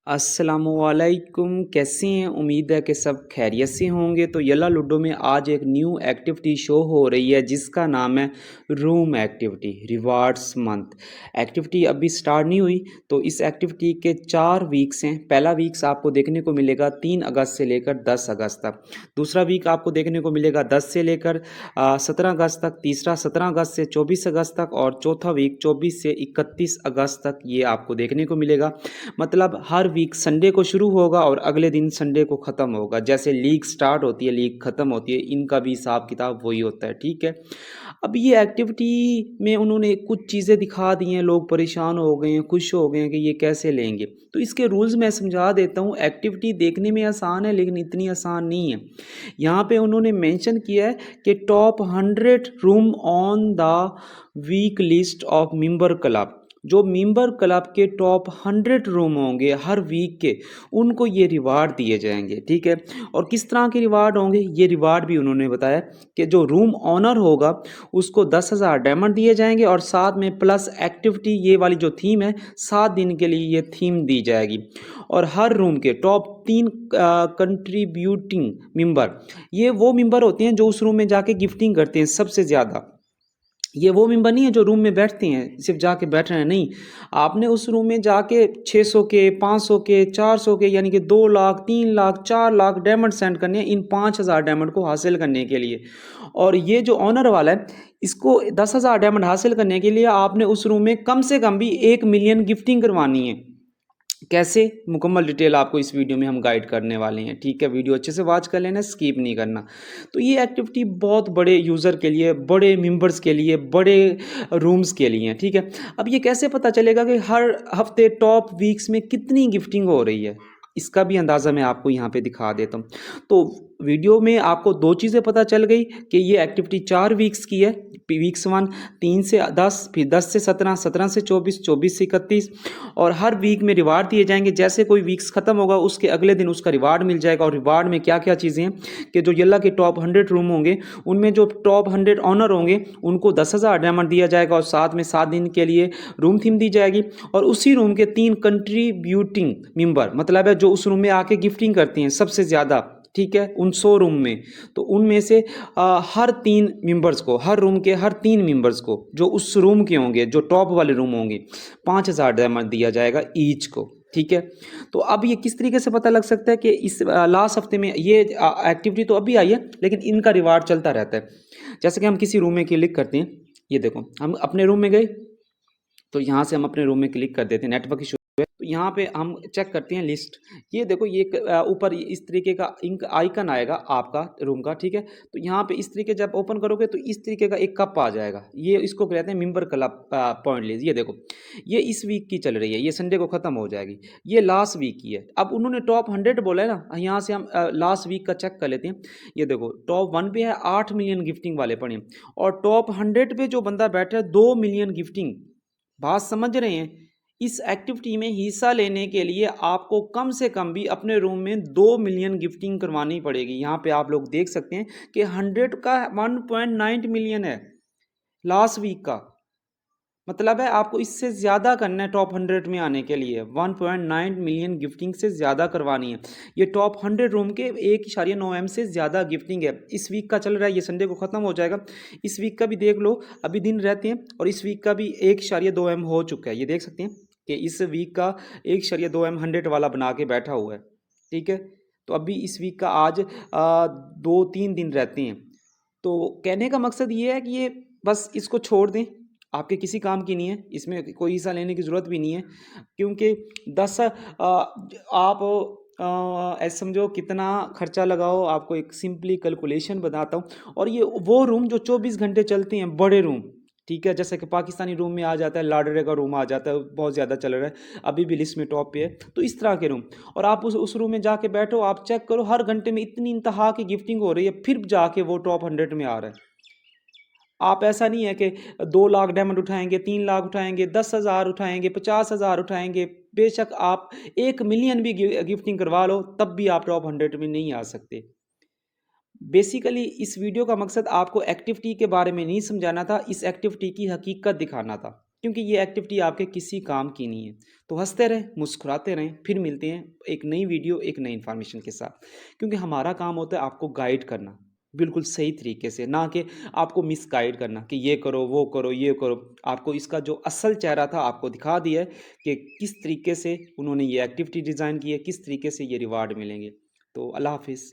अस्सलामुअलैकुम, कैसे हैं? उम्मीद है कि सब खैरियत से होंगे। तो यल्ला लूडो में आज एक न्यू एक्टिविटी शो हो रही है जिसका नाम है room activity rewards month. Activity अभी स्टार्ट नहीं हुई, तो इस एक्टिविटी के 4 वीक्स हैं। पहला वीक्स आपको देखने को मिलेगा 3 अगस्त से लेकर 10 अगस्त तक। दूसरा वीक आपको देखने को मिलेगा 10 से लेकर 17 अगस्त तक। तीसरा 17 अगस्त से 24 अगस्त तक और चौथा वीक 24 से 31 अगस्त तक ये आपको देखने को मिलेगा। मतलब हर वीक संडे को शुरू होगा और अगले दिन संडे को ख़त्म होगा। जैसे लीग स्टार्ट होती है, लीग ख़त्म होती है, इनका भी हिसाब किताब वही होता है, ठीक है। अब ये एक्टिविटी में उन्होंने कुछ चीज़ें दिखा दी हैं, लोग परेशान हो गए हैं, खुश हो गए हैं कि ये कैसे लेंगे। तो इसके रूल्स मैं समझा देता हूँ। एक्टिविटी देखने में आसान है लेकिन इतनी आसान नहीं है। यहाँ पे उन्होंने मेंशन किया है कि top 100 room on the week list of member club. जो मेंबर क्लब के टॉप 100 रूम होंगे हर वीक के, उनको ये रिवार्ड दिए जाएंगे, ठीक है। और किस तरह के रिवार्ड होंगे, ये रिवार्ड भी उन्होंने बताया कि जो रूम ऑनर होगा उसको 10,000 डायमंड दिए जाएंगे और साथ में प्लस एक्टिविटी, ये वाली जो थीम है 7 दिन के लिए ये थीम दी जाएगी। और हर रूम के टॉप 3 कंट्रीब्यूटिंग मेंबर, ये वो मेंबर होते हैं जो उस रूम में जाके गिफ्टिंग करते हैं सबसे ज़्यादा। ये वो मेंबर नहीं है जो रूम में बैठते हैं, सिर्फ जाके बैठ रहे हैं, नहीं। आपने उस रूम में जाके 600 के, 500 के, 400 के, यानी कि 2 लाख, 3 लाख, 4 लाख डायमंड सेंड करने हैं इन 5,000 डायमंड को हासिल करने के लिए। और ये जो ऑनर वाला है, इसको 10,000 डायमंड हासिल करने के लिए आपने उस रूम में कम से कम भी 1 मिलियन गिफ्टिंग करवानी है। कैसे, मुकम्मल डिटेल आपको इस वीडियो में हम गाइड करने वाले हैं, ठीक है। वीडियो अच्छे से वॉच कर लेना, स्किप नहीं करना। तो ये एक्टिविटी बहुत बड़े यूज़र के लिए, बड़े मेंबर्स के लिए, बड़े रूम्स के लिए हैं, ठीक है। अब ये कैसे पता चलेगा कि हर हफ्ते टॉप वीक्स में कितनी गिफ्टिंग हो रही है, इसका भी अंदाज़ा मैं आपको यहाँ पे दिखा देता हूँ। तो वीडियो में आपको 2 चीज़ें पता चल गई कि ये एक्टिविटी 4 वीक्स की है। वीक्स 1 3 से 10, फिर 10 से 17, 17 से 24, 24 से 31, और हर वीक में रिवार्ड दिए जाएंगे। जैसे कोई वीक्स ख़त्म होगा उसके अगले दिन उसका रिवार्ड मिल जाएगा। और रिवार्ड में क्या क्या चीज़ें हैं कि जो यल्ला के टॉप 100 रूम होंगे उनमें जो टॉप 100 ऑनर होंगे उनको 10,000 डायमंड दिया जाएगा और साथ में 7 दिन के लिए रूम थीम दी जाएगी। और उसी रूम के 3 कंट्रीब्यूटिंग मेंबर, मतलब है जो उस रूम में आके गिफ्टिंग करते हैं सबसे ज़्यादा, ठीक है, उन 100 रूम में, तो उनमें से हर 3 मेंबर्स को, हर रूम के हर 3 मेंबर्स को जो उस रूम के होंगे, जो टॉप वाले रूम होंगे, 5,000 डायमंड दिया जाएगा ईच को, ठीक है। तो अब ये किस तरीके से पता लग सकता है कि इस लास्ट हफ्ते में ये एक्टिविटी तो अभी आई है लेकिन इनका रिवार्ड चलता रहता है। जैसे कि हम किसी रूम में क्लिक करते हैं, ये देखो हम अपने रूम में गए, तो यहाँ से हम अपने रूम में क्लिक कर देते हैं, नेटवर्क इशू है तो यहाँ पे हम चेक करते हैं लिस्ट। ये देखो ये ऊपर इस तरीके का इंक आइकन आएगा आपका रूम का, ठीक है। तो यहाँ पे इस तरीके जब ओपन करोगे तो इस तरीके का एक कप आ जाएगा, ये इसको कहते हैं मेंबर क्लब पॉइंट लीज। ये देखो ये इस वीक की चल रही है, ये संडे को ख़त्म हो जाएगी, ये लास्ट वीक की है। अब उन्होंने टॉप 100 बोला है ना, यहाँ से हम लास्ट वीक का चेक कर लेते हैं। ये देखो टॉप 1 पे है 8 मिलियन गिफ्टिंग वाले पड़े हैं और टॉप 100 पे जो बंदा बैठा है 2 मिलियन गिफ्टिंग। बात समझ रहे हैं? इस एक्टिविटी में हिस्सा लेने के लिए आपको कम से कम भी अपने रूम में 2 मिलियन गिफ्टिंग करवानी पड़ेगी। यहाँ पे आप लोग देख सकते हैं कि 100 का 1.9 मिलियन है लास्ट वीक का। मतलब है आपको इससे ज़्यादा करना है टॉप 100 में आने के लिए, 1.9 मिलियन गिफ्टिंग से ज़्यादा करवानी है। ये टॉप 100 रूम के 1.9 एम से ज़्यादा गिफ्टिंग है। इस वीक का चल रहा है, ये संडे को ख़त्म हो जाएगा। इस वीक का भी देख लो, अभी दिन रहते हैं, और इस वीक का भी 1.2 एम हो चुका है। ये देख सकते हैं कि इस वीक का 1.2 एम 100 वाला बना के बैठा हुआ है, ठीक है। तो अभी इस वीक का आज 2-3 दिन रहते हैं। तो कहने का मकसद ये है कि ये बस इसको छोड़ दें, आपके किसी काम की नहीं है, इसमें कोई हिस्सा लेने की ज़रूरत भी नहीं है। क्योंकि 10 आप ऐसे समझो कितना खर्चा लगाओ, आपको एक सिंपली कैलकुलेशन बताता हूँ। और ये वो रूम जो 24 घंटे चलते हैं, बड़े रूम, ठीक है, जैसे कि पाकिस्तानी रूम में आ जाता है, लाडरे का रूम आ जाता है, बहुत ज़्यादा चल रहा है, अभी भी लिस्ट में टॉप पे है। तो इस तरह के रूम, और आप उस रूम में जाके बैठो, आप चेक करो हर घंटे में इतनी इंतहा की गिफ्टिंग हो रही है, फिर जाके वो टॉप 100 में आ रहा है। आप ऐसा नहीं है कि 2 लाख डायमंड उठाएंगे, 3 लाख उठाएंगे, 10,000 उठाएंगे, 50,000 उठाएंगे, बेशक आप 1 मिलियन भी गिफ्टिंग करवा लो तब भी आप टॉप 100 में नहीं आ सकते। बेसिकली इस वीडियो का मकसद आपको एक्टिविटी के बारे में नहीं समझाना था, इस एक्टिविटी की हकीकत दिखाना था। क्योंकि ये एक्टिविटी आपके किसी काम की नहीं है। तो हँसते रहें, मुस्कुराते रहें, फिर मिलते हैं एक नई वीडियो, एक नई इन्फॉर्मेशन के साथ। क्योंकि हमारा काम होता है आपको गाइड करना, बिल्कुल सही तरीके से, ना कि आपको मिसगाइड करना कि ये करो, वो करो, ये करो। आपको इसका जो असल चेहरा था आपको दिखा दिया है कि किस तरीके से उन्होंने ये एक्टिविटी डिज़ाइन की है, किस तरीके से ये रिवार्ड मिलेंगे। तो अल्लाह हाफ़िज़।